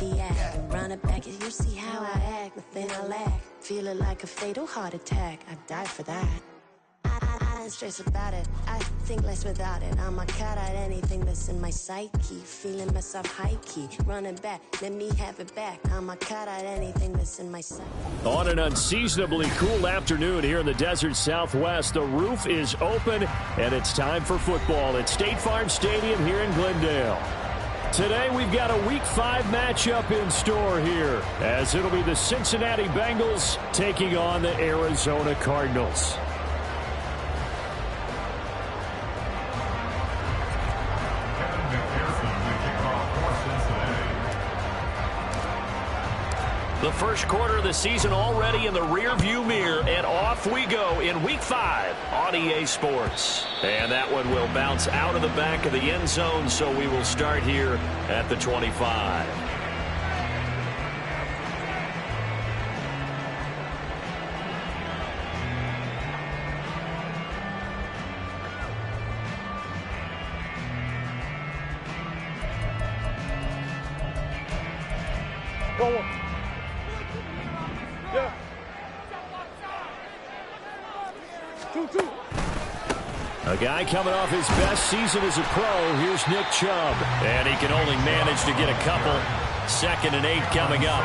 be at. Run it back, you see how I act, nothing I lack. Feeling like a fatal heart attack, I'd die for that. I don't stress about it, I think less without it. I'm a cat at anything that's in my psyche. Feeling myself high-key, running back, let me have it back. I'm a cat at anything that's in my psyche. On an unseasonably cool afternoon here in the desert Southwest, the roof is open, and it's time for football at State Farm Stadium here in Glendale. Today we've got a Week 5 matchup in store here, as it'll be the Cincinnati Bengals taking on the Arizona Cardinals. The first quarter of the season already in the rearview mirror, and off we go in Week 5 on EA Sports. And that one will bounce out of the back of the end zone, so we will start here at the 25. Go on. Yeah. 2-2. A guy coming off his best season as a pro. Here's Nick Chubb. And he can only manage to get a couple. 2nd and 8 coming up.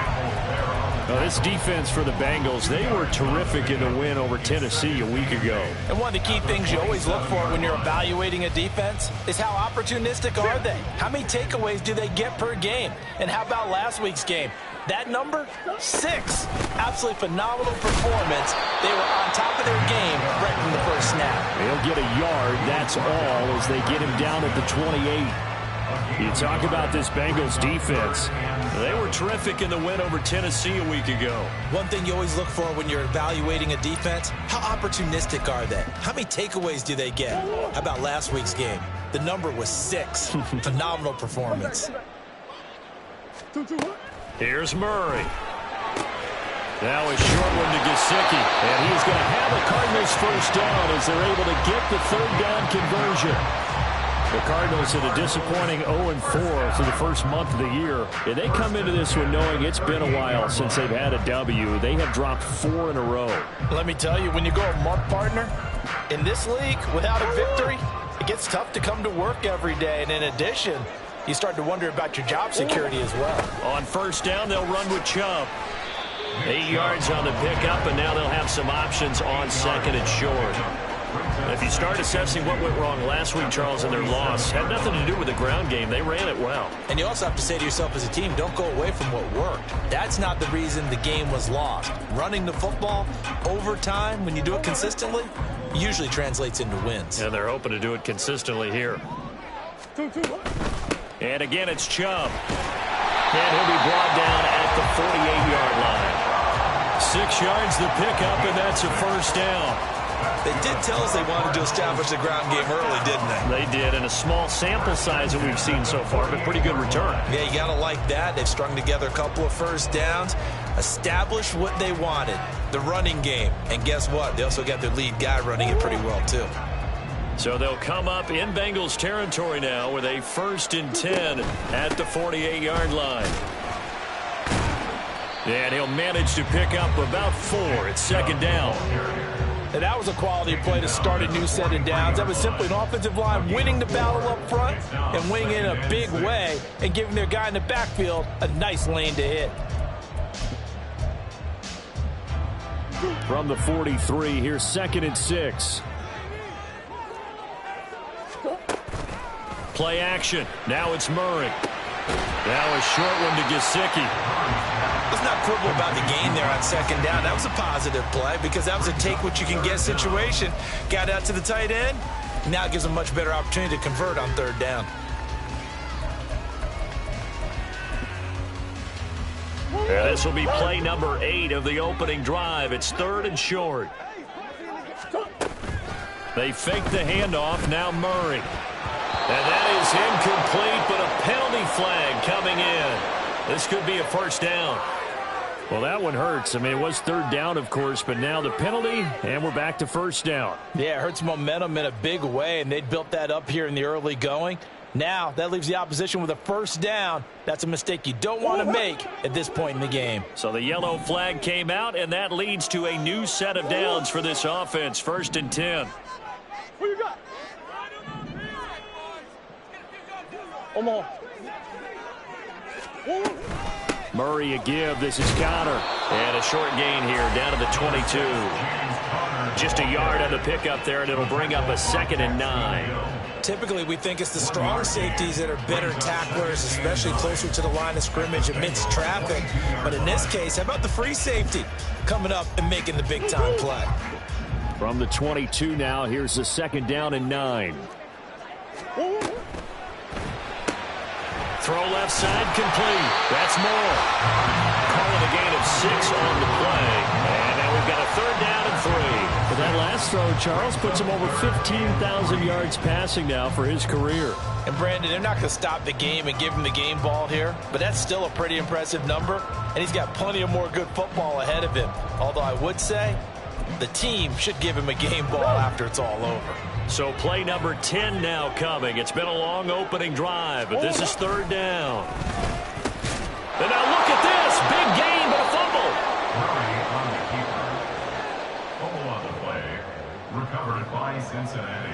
Well, this defense for the Bengals, they were terrific in the win over Tennessee a week ago. And one of the key things you always look for when you're evaluating a defense is how opportunistic are they? How many takeaways do they get per game? And how about last week's game? That number, 6. Absolutely phenomenal performance. They were on top of their game right from the first snap. They'll get a yard, that's all, as they get him down at the 28. You talk about this Bengals defense. They were terrific in the win over Tennessee a week ago. One thing you always look for when you're evaluating a defense, how opportunistic are they? How many takeaways do they get? How about last week's game? The number was 6. Phenomenal performance. Here's Murray. Now a short one to Gesicki. And he's going to have a Cardinals first down as they're able to get the 3rd down conversion. The Cardinals had a disappointing 0-4 for the first month of the year. And they come into this one knowing it's been a while since they've had a W. They have dropped 4 in a row. Let me tell you, when you go a month partner, in this league, without a victory, it gets tough to come to work every day. And in addition, you start to wonder about your job security as well. On first down, they'll run with Chubb. 8 yards on the pickup, and now they'll have some options on 2nd and short. If you start assessing what went wrong last week, Charles, in their loss, had nothing to do with the ground game. They ran it well. And you also have to say to yourself as a team, don't go away from what worked. That's not the reason the game was lost. Running the football over time, when you do it consistently, usually translates into wins. And they're hoping to do it consistently here. And again, it's Chubb. And he'll be brought down at the 48-yard line. 6 yards the pickup, and that's a first down. They did tell us they wanted to establish the ground game early, didn't they? They did, and a small sample size that we've seen so far, but pretty good return. Yeah, you got to like that. They've strung together a couple of first downs, established what they wanted, the running game. And guess what? They also got their lead guy running it pretty well, too. So they'll come up in Bengals territory now with a 1st and 10 at the 48-yard line. And he'll manage to pick up about 4 at 2nd down. And that was a quality play to start a new set of downs. That was simply an offensive line winning the battle up front and winning in a big way and giving their guy in the backfield a nice lane to hit. From the 43, here's 2nd and 6. Play action. Now it's Murray. Now a short one to Gesicki. Let's not quibble about the gain there on 2nd down. That was a positive play because that was a take-what-you-can-get situation. Got out to the tight end. Now it gives them a much better opportunity to convert on 3rd down. Yeah, this will be play number 8 of the opening drive. It's 3rd and short. They fake the handoff. Now Murray. And that is incomplete, but a penalty flag coming in. This could be a first down. Well, that one hurts. I mean, it was 3rd down, of course, but now the penalty, and we're back to 1st down. Yeah, it hurts momentum in a big way, and they built that up here in the early going. Now that leaves the opposition with a first down. That's a mistake you don't want to make at this point in the game. So the yellow flag came out, and that leads to a new set of downs for this offense. 1st and 10. Who you got? Omaha. Murray a give. This is Connor. And a short gain here down to the 22. Just a yard on the pickup there, and it'll bring up a 2nd and 9. Typically, we think it's the strong safeties that are better tacklers, especially closer to the line of scrimmage amidst traffic. But in this case, how about the free safety coming up and making the big-time play? From the 22 now, here's the 2nd down and 9. Throw left side complete. That's more. Calling a gain of 6 on the play. And now we've got a 3rd down and 3. But that last throw, Charles, puts him over 15,000 yards passing now for his career. And Brandon, they're not going to stop the game and give him the game ball here, but that's still a pretty impressive number, and he's got plenty of more good football ahead of him. Although I would say the team should give him a game ball after it's all over. So play number 10 now coming. It's been a long opening drive, but this is 3rd down. And now look at this. Big gain, but a fumble. Fumble on the play. Recovered by Cincinnati.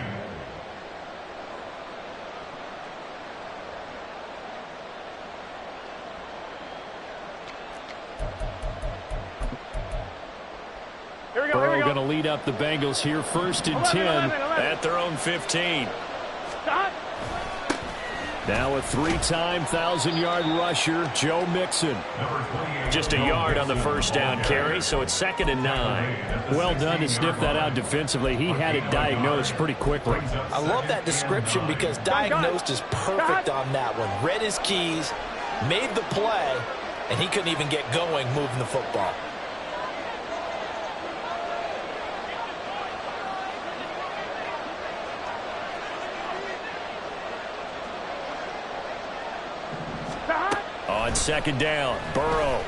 Burrow going to lead up the Bengals here. 1st and 10 at their own 15. Now a 3-time 1,000-yard rusher, Joe Mixon. Just a yard on the 1st down carry, so it's 2nd and 9. Well done to sniff that out defensively. He had it diagnosed pretty quickly. I love that description because diagnosed is perfect on that one. Read his keys, made the play, and he couldn't even get going moving the football. On 2nd down, Burrow.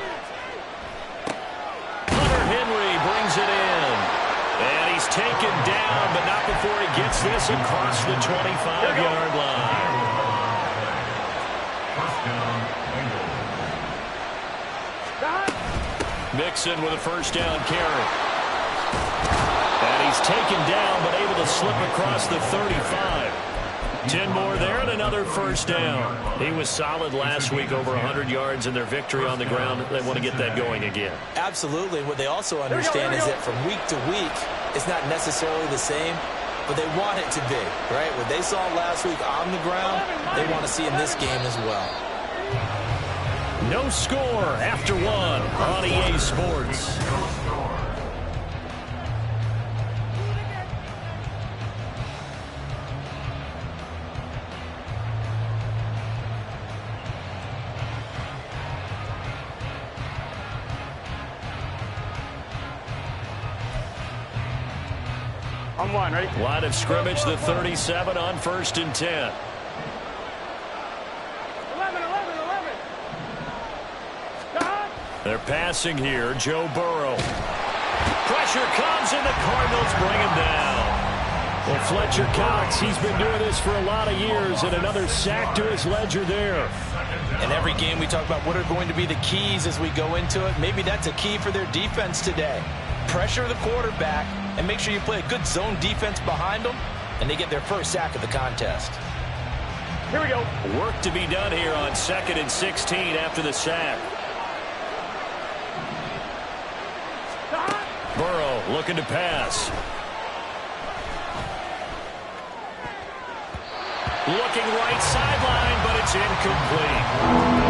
Hunter Henry brings it in. And he's taken down, but not before he gets this across the 25-yard line. Mixon with a 1st down carry. And he's taken down, but able to slip across the 35. 10 more there and another 1st down. He was solid last week, over 100 yards in their victory on the ground. They want to get that going again. Absolutely. What they also understand is that from week to week, it's not necessarily the same, but they want it to be, right? What they saw last week on the ground, they want to see in this game as well. No score after 1 on EA Sports. I'm one, ready? Line of scrimmage, the 37 on 1st and 10. 11. Stop. They're passing here, Joe Burrow. Pressure comes, and the Cardinals bring him down. Well, Fletcher Cox, he's been doing this for a lot of years, and another sack to his ledger there. In every game, we talk about what are going to be the keys as we go into it. Maybe that's a key for their defense today. Pressure the quarterback and make sure you play a good zone defense behind them, and they get their first sack of the contest. Here we go. Work to be done here on 2nd and 16 after the sack. Burrow looking to pass. Looking right sideline, but it's incomplete.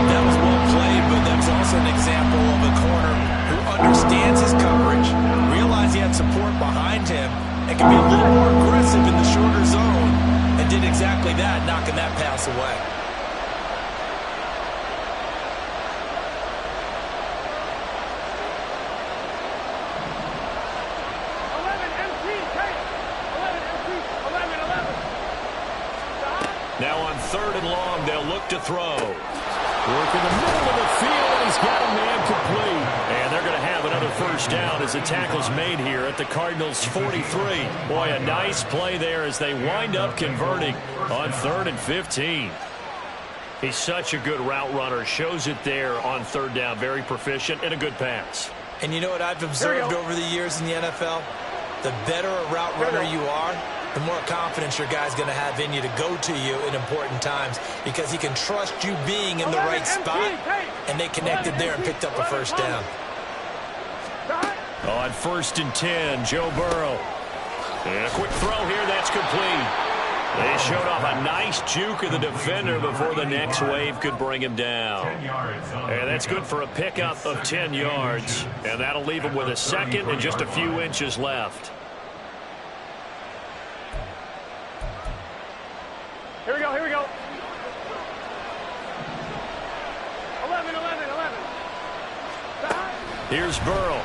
That was well played, but that was also an example of a corner who understands his coverage, realized he had support behind him, and can be a little more aggressive in the shorter zone, and did exactly that, knocking that pass away. Now on 3rd and long, they'll look to throw. Work in the middle of the field, and he's got a man complete. And they're going to have another 1st down as the tackle's made here at the Cardinals' 43. Boy, a nice play there as they wind up converting on 3rd and 15. He's such a good route runner. Shows it there on 3rd down. Very proficient and a good pass. And you know what I've observed over the years in the NFL? The better a route runner you are, the more confidence your guy's going to have in you to go to you in important times because he can trust you being in the right spot, and they connected there and picked up a 1st down. On 1st and 10, Joe Burrow. And a quick throw here, that's complete. They showed off a nice juke of the defender before the next wave could bring him down. And that's good for a pickup of 10 yards. And that'll leave him with a 2nd and just a few inches left. Here we go, here we go. 11. Here's Burrow.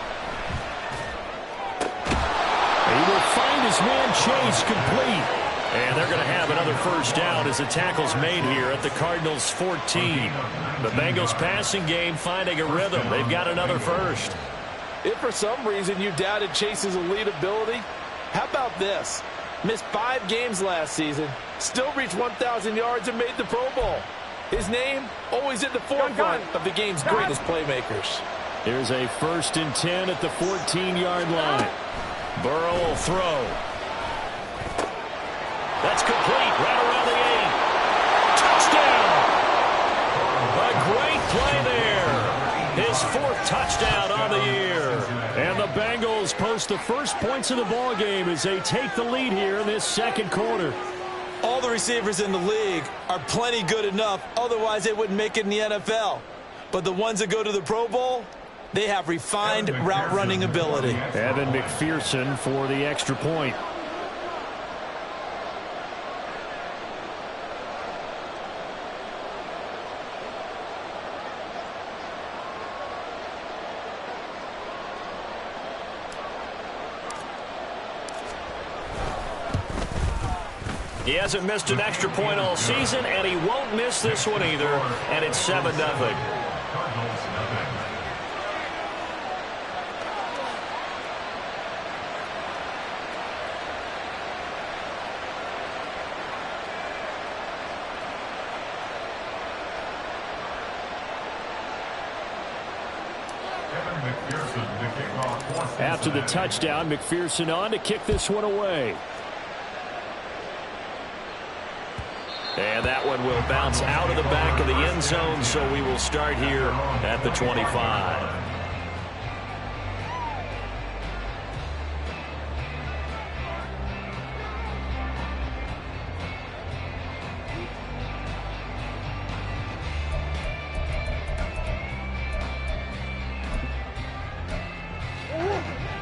He will find his man Chase complete. And they're going to have another 1st down as the tackle's made here at the Cardinals' 14. The Bengals passing game finding a rhythm. They've got another 1st. If for some reason you doubted Chase's elite ability, how about this? Missed 5 games last season, still reached 1,000 yards and made the Pro Bowl. His name always at the forefront of the game's greatest playmakers. Here's a 1st and 10 at the 14-yard line. Burrow will throw. That's complete right around the 8. Touchdown! A great play there. His 4th touchdown on the year. And the Bengals post the first points of the ball game as they take the lead here in this 2nd quarter. All the receivers in the league are plenty good enough, otherwise they wouldn't make it in the NFL. But the ones that go to the Pro Bowl, they have refined route running ability. Evan McPherson for the extra point. He hasn't missed an extra point all season, and he won't miss this one either, and it's 7-0. After the touchdown, McPherson on to kick this one away. And that one will bounce out of the back of the end zone, so we will start here at the 25.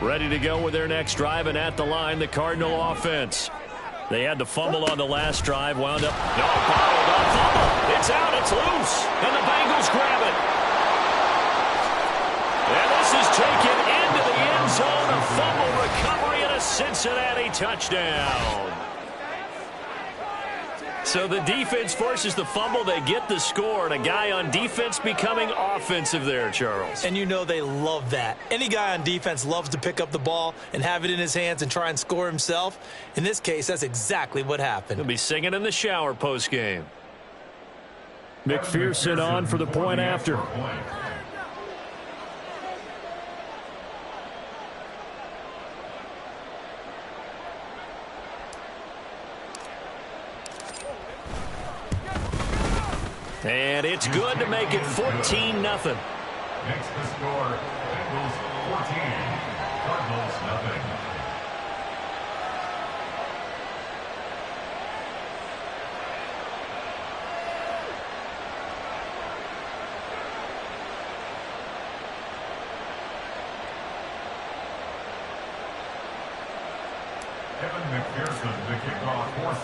Ready to go with their next drive, and at the line, the Cardinal offense. They had the fumble on the last drive, wound up. No, bottled up fumble. It's out, it's loose, and the Bengals grab it. And this is taken into the end zone. A fumble recovery and a Cincinnati touchdown. So the defense forces the fumble. They get the score, and a guy on defense becoming offensive there, Charles. And you know they love that. Any guy on defense loves to pick up the ball and have it in his hands and try and score himself. In this case, that's exactly what happened. He'll be singing in the shower post-game. McPherson on for the point after. And it's good to make it 14-0. Makes the score Bengals 14, Cardinals nothing.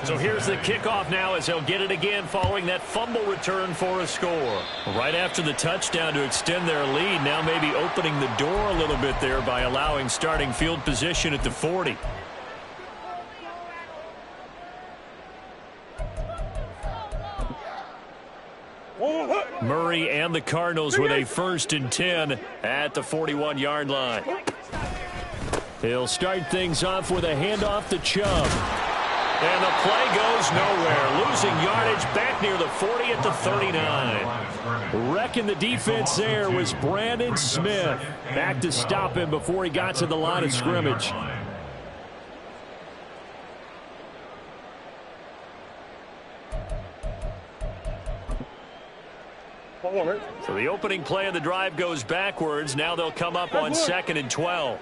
So here's the kickoff now as he'll get it again following that fumble return for a score. Right after the touchdown to extend their lead, now maybe opening the door a little bit there by allowing starting field position at the 40. Murray and the Cardinals with a 1st and 10 at the 41-yard line. He'll start things off with a handoff to Chubb. And the play goes nowhere. Losing yardage back near the 40 at the 39. Wrecking the defense there was Brandon Smith. Back to stop him before he got to the line of scrimmage. So the opening play of the drive goes backwards. Now they'll come up on 2nd and 12.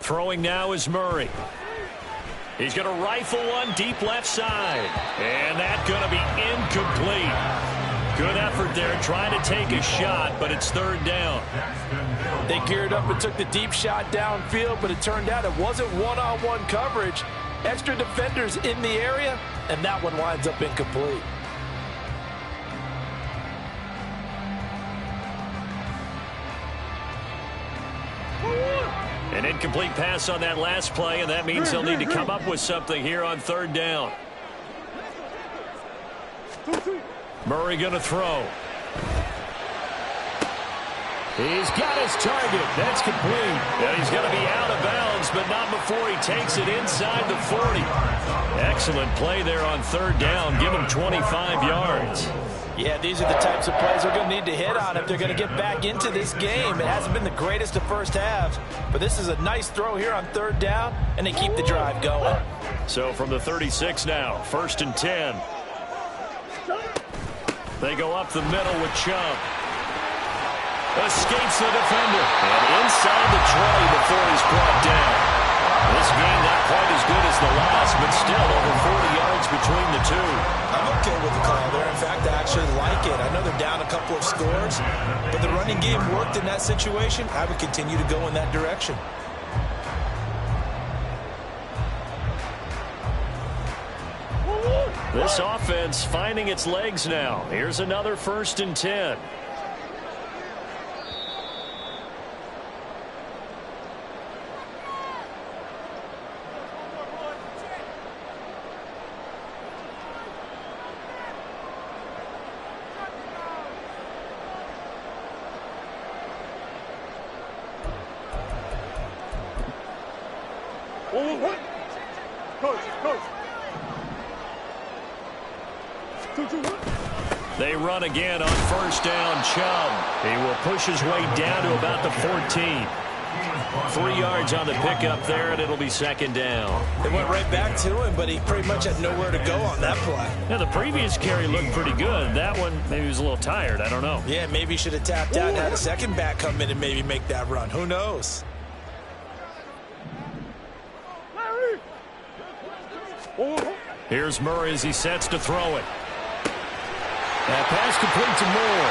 Throwing now is Murray. He's going to rifle one deep left side. And that's going to be incomplete. Good effort there trying to take a shot, but it's 3rd down. They geared up and took the deep shot downfield, but it turned out it wasn't one-on-one coverage. Extra defenders in the area, and that one winds up incomplete. An incomplete pass on that last play, and that means they'll need to come up with something here on 3rd down. Murray going to throw. He's got his target. That's complete. And he's going to be out of bounds, but not before he takes it inside the 40. Excellent play there on 3rd down. Give him 25 yards. Yeah, these are the types of plays they're going to need to hit on if they're going to get back into this game. It hasn't been the greatest of first halves, but this is a nice throw here on 3rd down, and they keep the drive going. So from the 36 now, 1st and 10. They go up the middle with Chubb. Escapes the defender. And inside the 20 before he's brought down. This game not quite as good as the last, but still over 40 yards between the two. I'm okay with the call there. In fact, I actually like it. I know they're down a couple of scores, but the running game worked in that situation. I would continue to go in that direction. This offense finding its legs now. Here's another 1st and 10. They run again on 1st down. Chubb. He will push his way down to about the 14. 3 yards on the pickup there, and it'll be 2nd down. They went right back to him, but he pretty much had nowhere to go on that play. Yeah, the previous carry looked pretty good. That one, maybe he was a little tired. I don't know. Yeah, maybe he should have tapped out and had a second back come in and maybe make that run. Who knows? Here's Murray as he sets to throw it. That pass complete to Moore.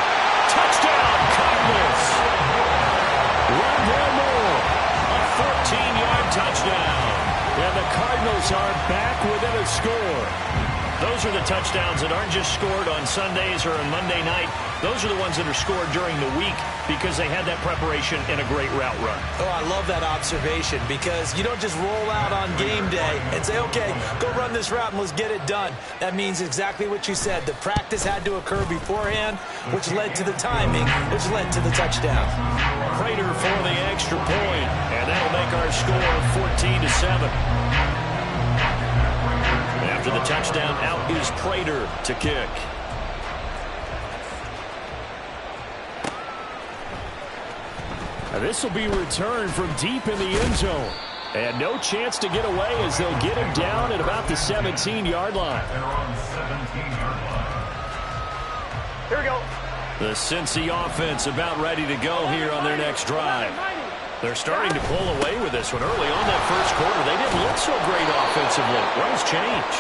Touchdown, Cardinals. Rondell Moore, a 14-yard touchdown. And the Cardinals are back within a score. Those are the touchdowns that aren't just scored on Sundays or on Monday night. Those are the ones that are scored during the week because they had that preparation and a great route run. Oh, I love that observation because you don't just roll out on game day and say, okay, go run this route and let's get it done. That means exactly what you said. The practice had to occur beforehand, which led to the timing, which led to the touchdown. Prater for the extra point, and that'll make our score 14-7. After the touchdown, out is Prater to kick. Now this will be returned from deep in the end zone. And no chance to get away as they'll get him down at about the 17-yard line. They're on 17-yard line. Here we go. The Cincy offense about ready to go here on their next drive. They're starting to pull away with this one. Early on that first quarter, they didn't look so great offensively. What has changed?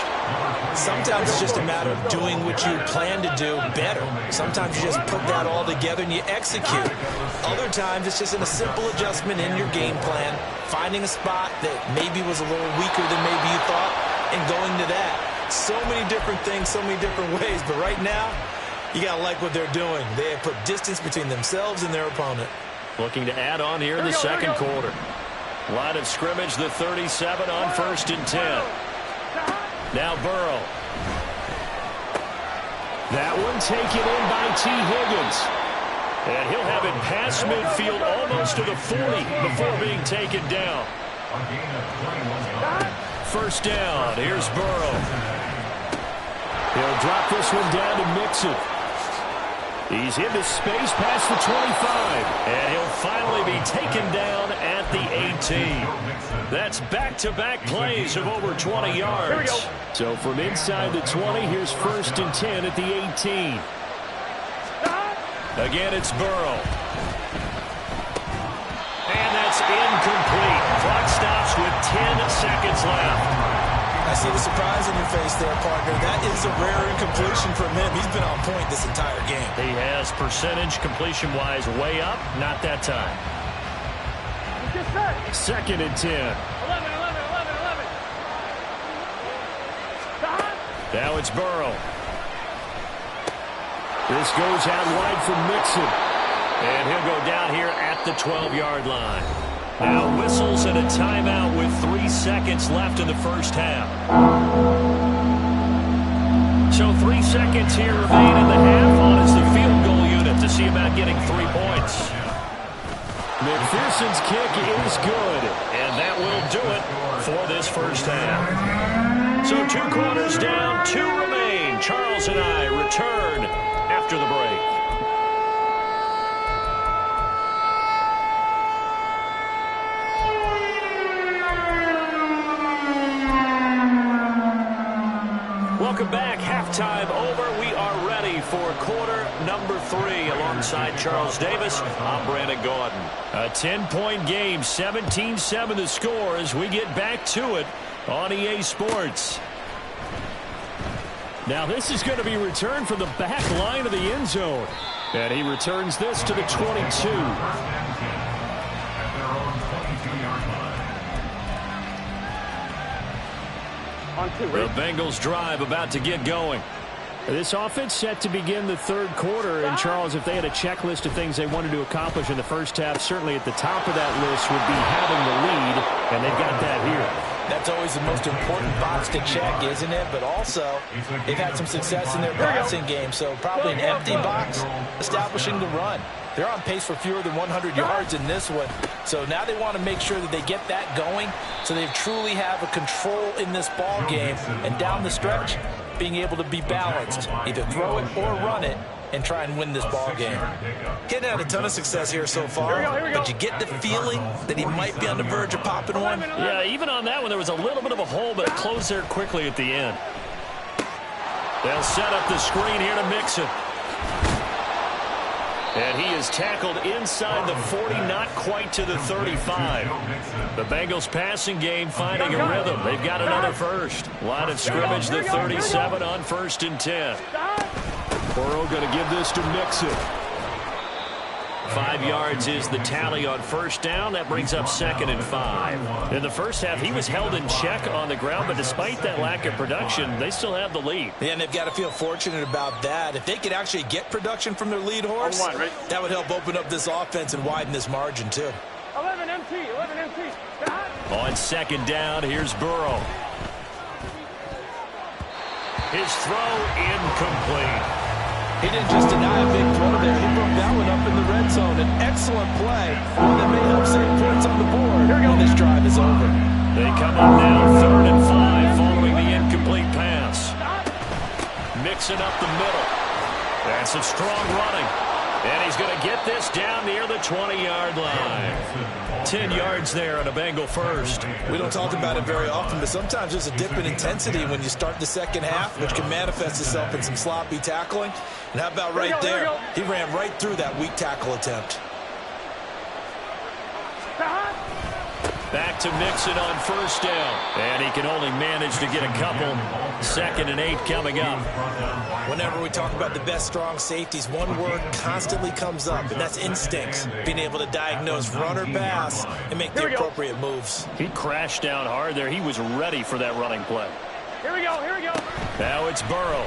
Sometimes it's just a matter of doing what you plan to do better. Sometimes you just put that all together and you execute. Other times it's just a simple adjustment in your game plan, finding a spot that maybe was a little weaker than maybe you thought, and going to that. So many different things, so many different ways, but right now, you got to like what they're doing. They have put distance between themselves and their opponent. Looking to add on here in the second quarter. Line of scrimmage, the 37 on 1st and 10. Now Burrow. That one taken in by T. Higgins. And he'll have it past midfield almost to the 40 before being taken down. First down. Here's Burrow. He'll drop this one down to Mixon. He's into space past the 25. And he'll finally be taken down at the 18. That's back-to-back plays of over 20 yards. So from inside the 20, here's 1st and 10 at the 18. Again, it's Burrow. And that's incomplete. Clock stops with 10 seconds left. I see the surprise in your face there, partner. That is a rare incompletion from him. He's been on point this entire game. He has percentage completion-wise way up. Not that time. 2nd and 10. 11. Now it's Burrow. This goes out wide for Mixon. And he'll go down here at the 12-yard line. Now whistles and a timeout with 3 seconds left in the first half. So 3 seconds here remain in the half on as the field goal unit to see about getting 3 points. McPherson's kick is good, and that will do it for this first half. So 2 quarters down, 2 remain. Charles and I return after the break. Welcome back. Halftime over. We are ready for quarter number 3. Alongside Charles Davis, I'm Brandon Gordon. A 10-point game, 17-7 the score as we get back to it on EA Sports. Now this is going to be returned from the back line of the end zone. And he returns this to the 22. The Bengals drive about to get going. This offense set to begin the 3rd quarter. And Charles, if they had a checklist of things they wanted to accomplish in the first half, certainly at the top of that list would be having the lead. And they've got that here. That's always the most important box to check, isn't it? But also, they've had some success in their passing game. So probably an empty box establishing the run. They're on pace for fewer than 100 yards in this one. So now they want to make sure that they get that going so they truly have a control in this ball game. And down the stretch, being able to be balanced. Either throw it or run it and try and win this ball game. Getting had a ton of success here so far, but you get the feeling that he might be on the verge of popping one. Yeah, even on that one, there was a little bit of a hole, but it closed there quickly at the end. They'll set up the screen here to Mixon. And he is tackled inside the 40, not quite to the 35. The Bengals passing game finding a rhythm. They've got another first. Line of scrimmage, the 37 on 1st and 10. Burrow going to give this to Mixon. 5 yards is the tally on first down. That brings up 2nd and 5. In the first half, he was held in check on the ground, but despite that lack of production, they still have the lead. Yeah, and they've got to feel fortunate about that. If they could actually get production from their lead horse, that would help open up this offense and widen this margin, too. 11 MT. On 2nd down, here's Burrow. His throw incomplete. He didn't just deny a big throw there. He broke that one up in the red zone. An excellent play. One that may help save points on the board when this drive is over. They come up now 3rd and 5 following the incomplete pass. Mixing up the middle. That's some strong running. And he's going to get this down near the 20-yard line. 10 yards there on a Bengal first. We don't talk about it very often, but sometimes there's a dip in intensity when you start the second half, which can manifest itself in some sloppy tackling. And how about right there? He ran right through that weak tackle attempt. Back to Mixon on first down. And he can only manage to get a couple. 2nd and 8 coming up. Whenever we talk about the best strong safeties, one word constantly comes up, and that's instincts. Being able to diagnose run or pass and make the appropriate moves. He crashed down hard there. He was ready for that running play. Here we go. Now it's Burrow.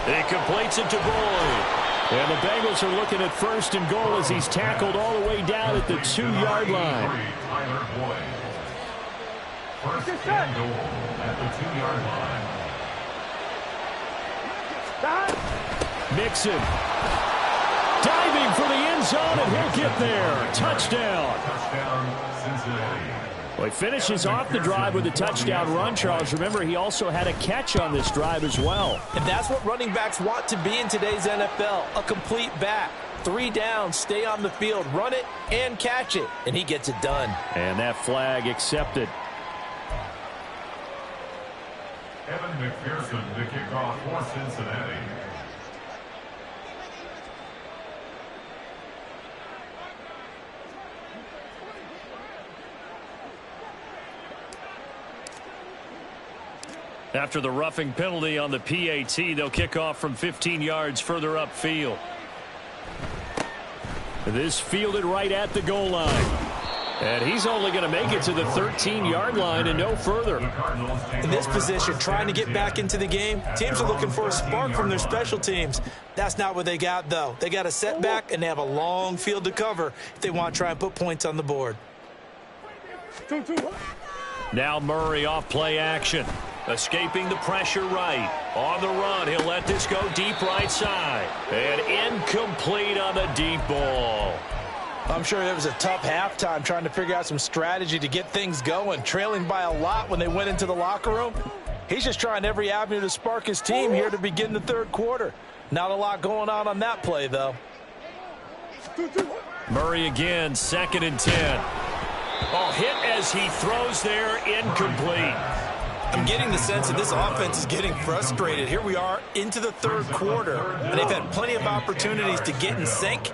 He completes it to Boyd. And the Bengals are looking at 1st and goal as he's tackled all the way down at the 2-yard line. First and goal at the 2-yard line. Mixon. Diving for the end zone, and he'll get there. Touchdown. Touchdown, Cincinnati. Well, he finishes off the drive with a touchdown run, Charles. Remember, he also had a catch on this drive as well. And that's what running backs want to be in today's NFL, a complete back. 3 downs, stay on the field, run it, and catch it. And he gets it done. And that flag accepted. Evan McPherson to kick off for Cincinnati. After the roughing penalty on the PAT, they'll kick off from 15 yards further upfield. This fielded right at the goal line. And he's only going to make it to the 13-yard line and no further. In this position, trying to get back into the game, teams are looking for a spark from their special teams. That's not what they got, though. They got a setback, and they have a long field to cover if they want to try and put points on the board. Now Murray off play action. Escaping the pressure right. On the run, he'll let this go deep right side. And incomplete on the deep ball. I'm sure it was a tough halftime trying to figure out some strategy to get things going, trailing by a lot when they went into the locker room. He's just trying every avenue to spark his team here to begin the third quarter. Not a lot going on that play, though. Murray again, 2nd and 10. Oh, hit as he throws there, incomplete. I'm getting the sense that this offense is getting frustrated. Here we are into the third quarter, and they've had plenty of opportunities to get in sync.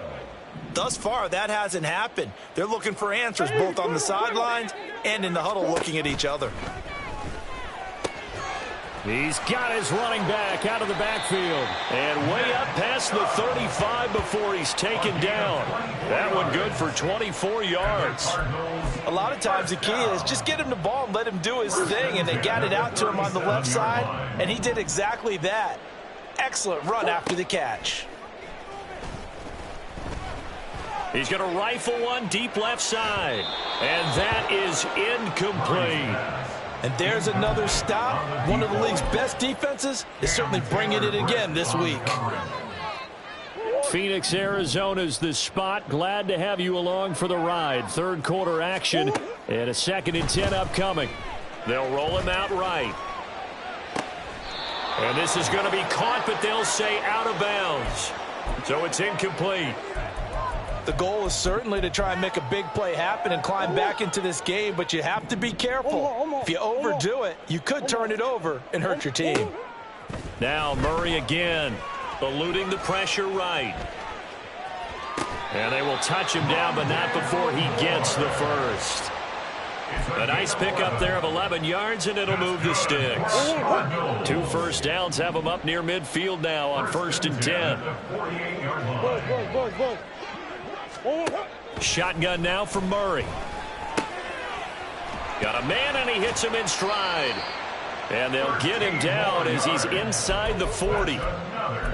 Thus far, that hasn't happened. They're looking for answers both on the sidelines and in the huddle looking at each other. He's got his running back out of the backfield. And way up past the 35 before he's taken down. That one good for 24 yards. A lot of times the key is just get him the ball and let him do his thing, and they got it out to him on the left side, and he did exactly that. Excellent run after the catch. He's going to rifle one deep left side. And that is incomplete. And there's another stop. One of the league's best defenses is certainly bringing it again this week. Phoenix, Arizona's the spot. Glad to have you along for the ride. Third quarter action and a 2nd and 10 upcoming. They'll roll him out right. And this is going to be caught, but they'll say out of bounds. So it's incomplete. The goal is certainly to try and make a big play happen and climb back into this game, but you have to be careful. If you overdo it, you could turn it over and hurt your team. Now Murray again, eluding the pressure right. And they will touch him down, but not before he gets the first. A nice pickup there of 11 yards, and it'll move the sticks. 2 first downs have him up near midfield now on 1st and 10. Shotgun now for Murray. Got a man, and he hits him in stride. And they'll get him down as he's inside the 40.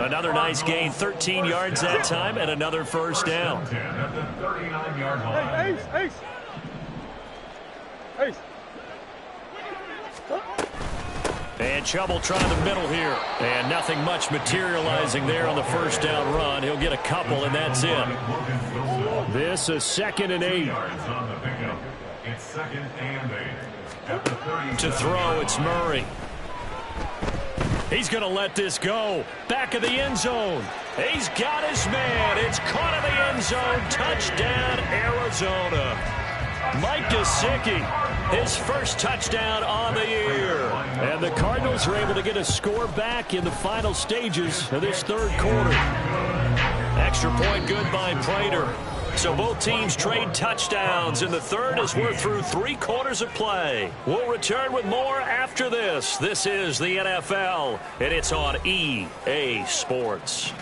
Another nice gain, 13 yards that time, and another first down. And trouble trying the middle here. And nothing much materializing there on the first down run. He'll get a couple, and that's it. This is 2nd and 8. It's 2nd and 8. To throw, it's Murray. He's going to let this go. Back of the end zone. He's got his man. It's caught in the end zone. Touchdown, Arizona. Mike Gesicki, his first touchdown on the year. And the Cardinals are able to get a score back in the final stages of this third quarter. Extra point good by Prater. So both teams trade touchdowns in the third as we're through 3 quarters of play. We'll return with more after this. This is the NFL, and it's on EA Sports.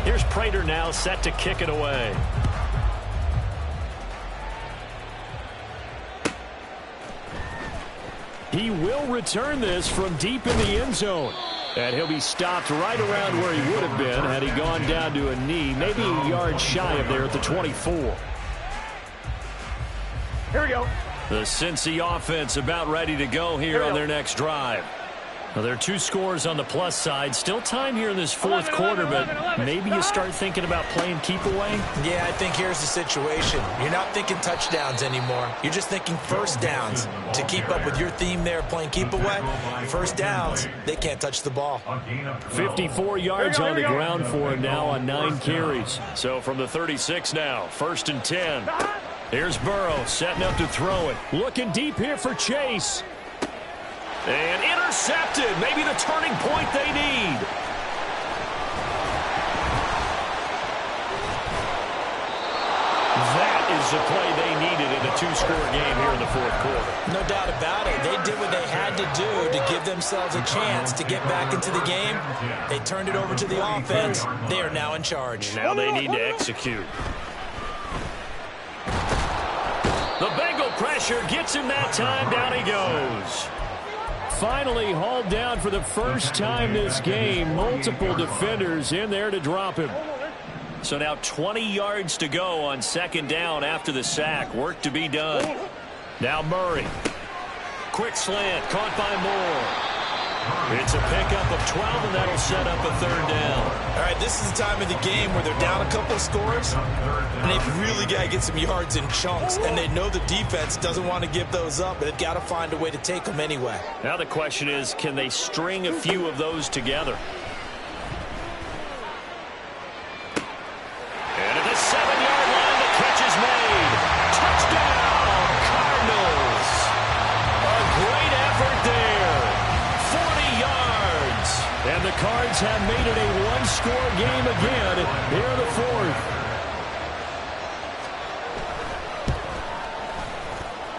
Here's Prater now set to kick it away. He will return this from deep in the end zone. And he'll be stopped right around where he would have been had he gone down to a knee, maybe a yard shy of there at the 24. Here we go. The Cincy offense about ready to go here on their next drive. Well, there are 2 scores on the plus side. Still time here in this fourth quarter, but maybe you start thinking about playing keep away? Yeah, I think here's the situation. You're not thinking touchdowns anymore. You're just thinking first downs. To keep up with your theme there, playing keep away, first downs, they can't touch the ball. 54 yards on the ground for him now on 9 carries. So from the 36 now, 1st and 10. Here's Burrow setting up to throw it. Looking deep here for Chase. And intercepted. Maybe the turning point they need. That is the play they needed in a 2-score game here in the fourth quarter. No doubt about it. They did what they had to do to give themselves a chance to get back into the game. They turned it over to the offense. They are now in charge. Now they need to execute. The Bengal pressure gets him that time. Down he goes. Finally hauled down for the first time this game. Multiple defenders in there to drop him. So now 20 yards to go on 2nd down after the sack. Work to be done. Now Murray. Quick slant. Caught by Moore. It's a pickup of 12, and that'll set up a 3rd down. All right, this is the time of the game where they're down a couple of scores, and they've really got to get some yards in chunks, and they know the defense doesn't want to give those up, but they've got to find a way to take them anyway. Now the question is, can they string a few of those together? And at the 7-yard line, the catch is made. Touchdown, Cardinals. A great effort there. 40 yards. And the Cards have made it a 1-score game again here in the 4th.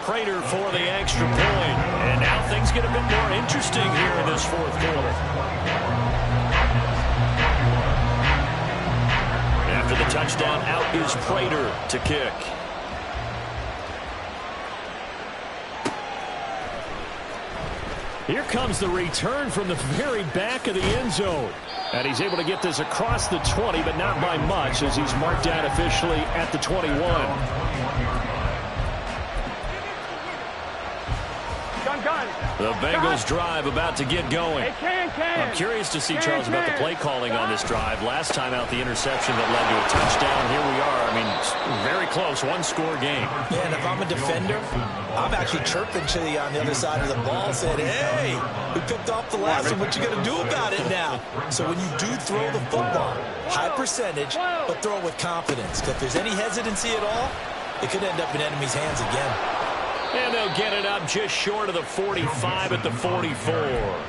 Prater for the extra point. And now things get a bit more interesting here in this 4th quarter. After the touchdown, out is Prater to kick. Here comes the return from the very back of the end zone. And he's able to get this across the 20, but not by much, as he's marked out officially at the 21. The Bengals drive about to get going. I'm curious to see, Charles, about the play calling on this drive. Last time out, the interception that led to a touchdown. Here we are. I mean, very close, 1-score game. Yeah, and if I'm a defender, I'm actually chirping to you on the other side of the ball, saying, hey, we picked off the last one. What you going to do about it now? So when you do throw the football, high percentage, but throw it with confidence. Because if there's any hesitancy at all, it could end up in enemy's hands again. And they'll get it up just short of the 45 at the 44.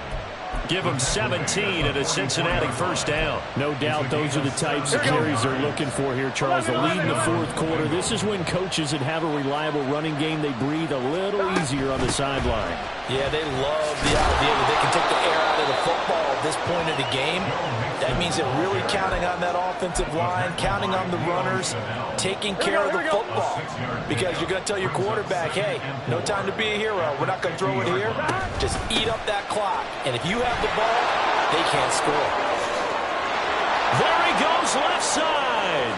Give them 17 at a Cincinnati 1st down. No doubt those are the types of carries they're looking for here, Charles. The lead in the 4th quarter. This is when coaches that have a reliable running game, they breathe a little easier on the sideline. Yeah, they love the idea that they can take the air out of the football at this point of the game. That means they're really counting on that offensive line, counting on the runners, taking care of the football. Because you're going to tell your quarterback, hey, no time to be a hero. We're not going to throw it here. Just eat up that clock. And if you have the ball, they can't score. There he goes left side.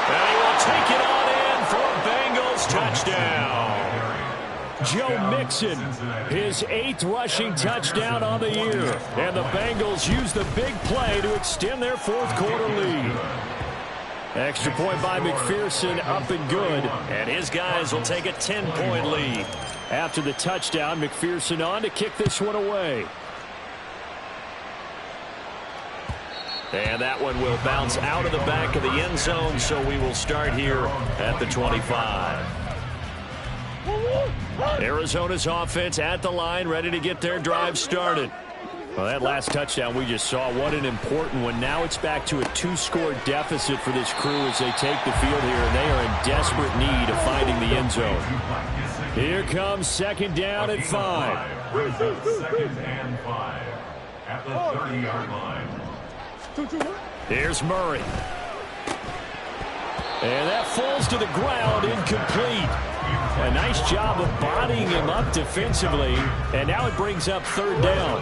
And he will take it on in for a Bengals touchdown. Joe Mixon, his 8th rushing touchdown on the year. And the Bengals use the big play to extend their 4th quarter lead. Extra point by McPherson, up and good. And his guys will take a 10-point lead. After the touchdown, McPherson on to kick this one away. And that one will bounce out of the back of the end zone, so we will start here at the 25. Arizona's offense at the line, ready to get their drive started. Well, that last touchdown we just saw, what an important one. Now it's back to a 2-score deficit for this crew as they take the field here, and they are in desperate need of finding the end zone. Here comes 2nd down at 5. 2nd and 5 at the 30-yard line. Here's Murray. And that falls to the ground, incomplete. A nice job of bodying him up defensively. And now it brings up 3rd down.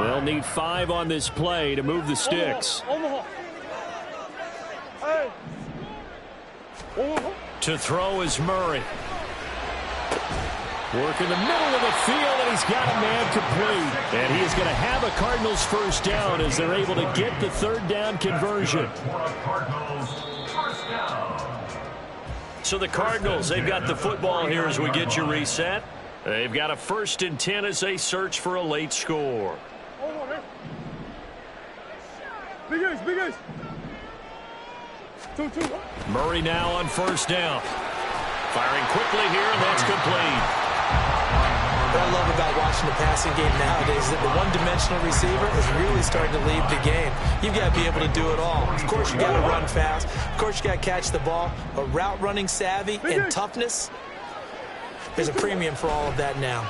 They'll need 5 on this play to move the sticks. To throw is Murray. Working the middle of the field, and he's got a man complete. And he is going to have a Cardinals first down as they're able to get the third down conversion. So the Cardinals, they've got the football here as we get you reset. They've got a 1st and 10 as they search for a late score. Big ace. 2-2. Murray now on 1st down. Firing quickly here, and that's complete. What I love about watching the passing game nowadays is that the one-dimensional receiver is really starting to lead the game. You've got to be able to do it all. Of course, you got to run fast. Of course, you got to catch the ball. But route running savvy and toughness, there's a premium for all of that now.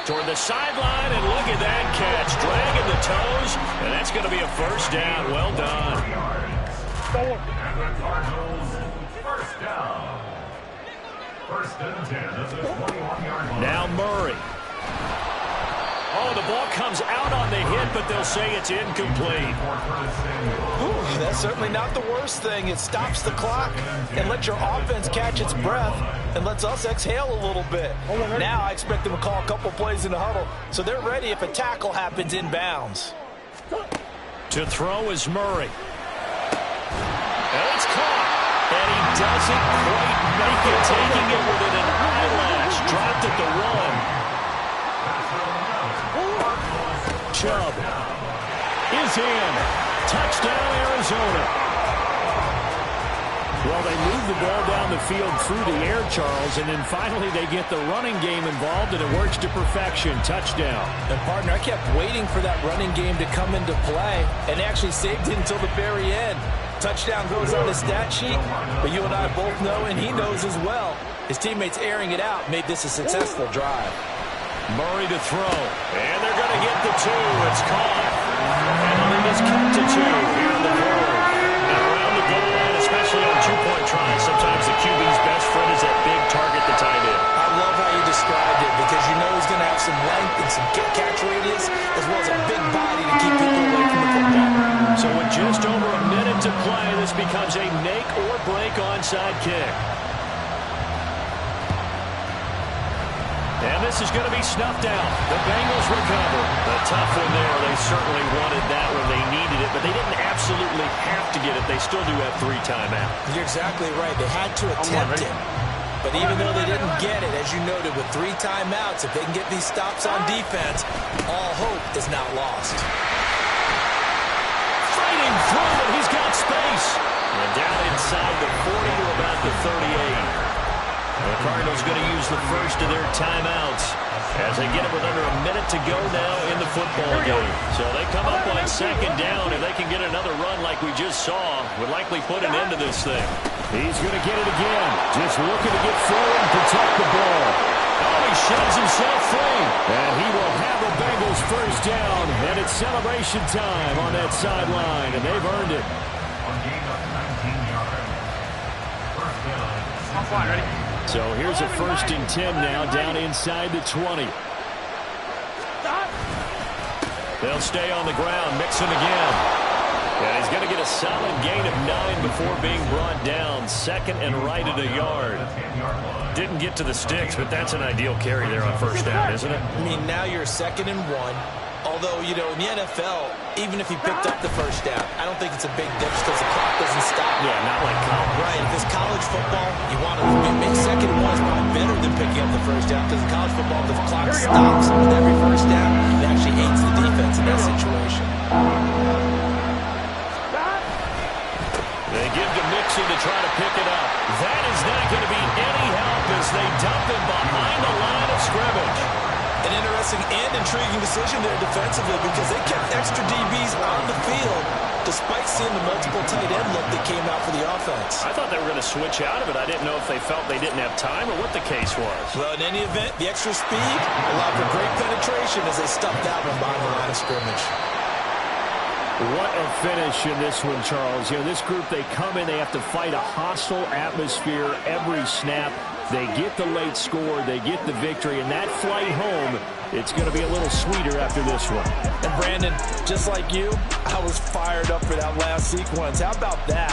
Toward the sideline, and look at that catch. Dragging the toes, and that's going to be a first down. Well done. And the Cardinals, first down. 1st and 10 at the 21-yard line. Now Murray. Oh, the ball comes out on the hit, but they'll say it's incomplete. Ooh, that's certainly not the worst thing. It stops the clock and lets your offense catch its breath and lets us exhale a little bit. Now I expect them to call a couple plays in the huddle, so they're ready if a tackle happens inbounds. To throw is Murray. And it's caught. And he doesn't quite make it, taking it within an eyelash. Dropped at the 1. Chubb is in. Touchdown, Arizona. Well, they move the ball down the field through the air, Charles, and then finally they get the running game involved, and it works to perfection. Touchdown. And, partner, I kept waiting for that running game to come into play and actually saved it until the very end. Touchdown goes on the stat sheet, but you and I both know, and he knows as well, his teammates airing it out made this a successful drive. Murray to throw, and they're going to get the 2. It's caught. And the lead is cut to 2 here in the fourth. And around the goal line, especially on 2-point tries, sometimes the QB's best friend is that big target, the tight end. I love how you described it because you know he's going to have some length and some catch radius as well as a big body to keep people away from the football. So with just over a minute to play, this becomes a make or break onside kick. And this is going to be snuffed out. The Bengals recover. A tough one there. They certainly wanted that when they needed it, but they didn't absolutely have to get it. They still do have 3 timeouts. You're exactly right. They had to attempt it. But even though they didn't get it, as you noted, with 3 timeouts, if they can get these stops on defense, all hope is not lost. Fighting through it. He's got space. And down inside the 40 to about the 38. The Cardinals going to use the first of their timeouts as they get it with under a minute to go now in the football game. So they come up on 2nd down. If they can get another run like we just saw, would likely put an end to this thing. He's going to get it again. Just looking to get forward and protect the ball. Oh, he shoves himself free. And he will have the Bengals first down. And it's celebration time on that sideline. And they've earned it. On gain of 19 yards. First down. I'm fine, ready? So here's a 1st and 10 now, down inside the 20. They'll stay on the ground, mixing again. And he's going to get a solid gain of 9 before being brought down. 2nd and right at a yard. Didn't get to the sticks, but that's an ideal carry there on 1st down, isn't it? I mean, now you're 2nd and 1. Although, you know, in the NFL, even if he picked up the first down, I don't think it's a big difference because the clock doesn't stop. Yeah, not like college. Right, if it's college football, you want to make 2nd and 1 is probably better than picking up the first down because in college football, the clock stops with every first down. It actually aids the defense in that situation. They give to Mixon to try to pick it up. That is not going to be any help as they dump him behind the line of scrimmage. An interesting and intriguing decision there defensively because they kept extra DBs on the field despite seeing the multiple tight end look that came out for the offense. I thought they were going to switch out of it. I didn't know if they felt they didn't have time or what the case was. Well, in any event, the extra speed allowed for great penetration as they stuffed that one behind the line of scrimmage. What a finish in this one, Charles. You know, this group, they come in, they have to fight a hostile atmosphere every snap. They get the late score, they get the victory, and that flight home, it's going to be a little sweeter after this one. And Brandon, just like you, I was fired up for that last sequence. How about that?